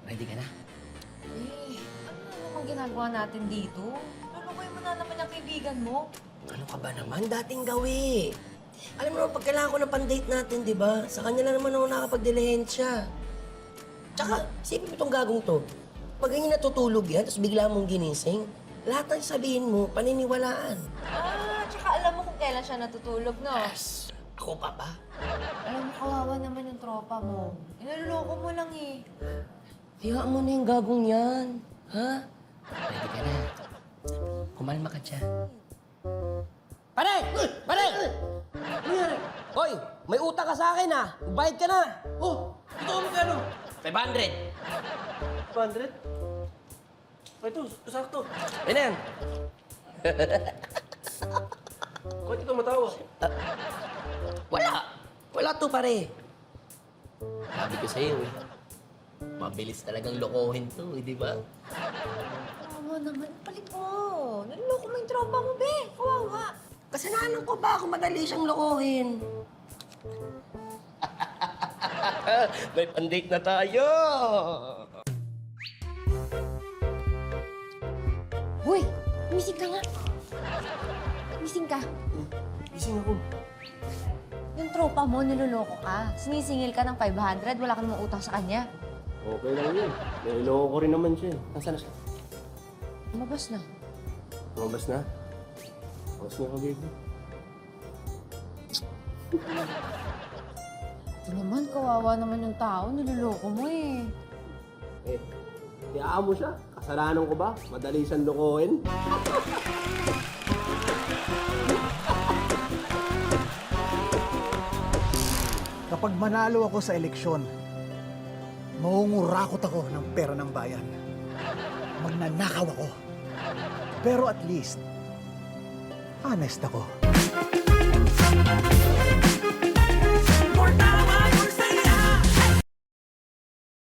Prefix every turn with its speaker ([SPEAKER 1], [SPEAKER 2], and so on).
[SPEAKER 1] Ready ka na?
[SPEAKER 2] Eh, ano namang ginagawa natin dito? Lulukoy mo na naman yung kaibigan mo.
[SPEAKER 1] Ano ka ba naman? Dating gawi. Alam mo naman, pag kailangan ko ng pan-date natin, di ba? Sa kanya lang naman ako nakapag-dilihensya. Tsaka, isipin mo itong gagong to. Pag ganyan natutulog yan, tapos bigla mong ginising, lahat ng sabihin mo, paniniwalaan.
[SPEAKER 2] Tsaka alam mo kung kailan siya natutulog, no?
[SPEAKER 1] Yes! Ako pa ba?
[SPEAKER 2] Alam mo, kawawa naman yung tropa mo. Inaluloko mo lang eh.
[SPEAKER 1] Tiyaan mo na yung gagong yan. Ha? Ready ka na. Kumalma ka dyan. Pare! Pare! Ano yan? Hoy, may utang ka sa akin ha. Bayad ka na.
[SPEAKER 3] Oh, ito ano kano?
[SPEAKER 1] 500.
[SPEAKER 3] 200? Ito, sakto.
[SPEAKER 1] Yan na yan.
[SPEAKER 3] Bakit ito matawa?
[SPEAKER 1] Wala. Wala to pare. Sabi ko sa'yo eh. Mabilis talagang lokohin to, di ba?
[SPEAKER 2] Kawawa naman, palit mo. Naluloko mo yung tropa mo, be. Kawawa.
[SPEAKER 1] Kasalanan ko ba kung madali siyang lokohin? May pan-date na tayo!
[SPEAKER 2] Hoy, mising ka nga. Mising ka.
[SPEAKER 3] Gising ako.
[SPEAKER 2] Yung tropa mo, niloloko ka. Sinisingil ka ng 500, wala ka namang utang sa kanya.
[SPEAKER 3] Okay lang yun. Niloko ko rin naman siya. Nasaan na siya?
[SPEAKER 2] Lumabas na.
[SPEAKER 3] Lumabas na? Lumabas na ka, baby.
[SPEAKER 2] Ito naman, kawawa naman yung tao. Niloloko mo eh.
[SPEAKER 3] Eh, kaya mo siya. Kasalanan ko ba? Madali siyang lokohin.
[SPEAKER 4] Kapag manalo ako sa eleksyon, mauungurakot ako ng pera ng bayan. Magnanakaw ako. Pero at least, honest ako.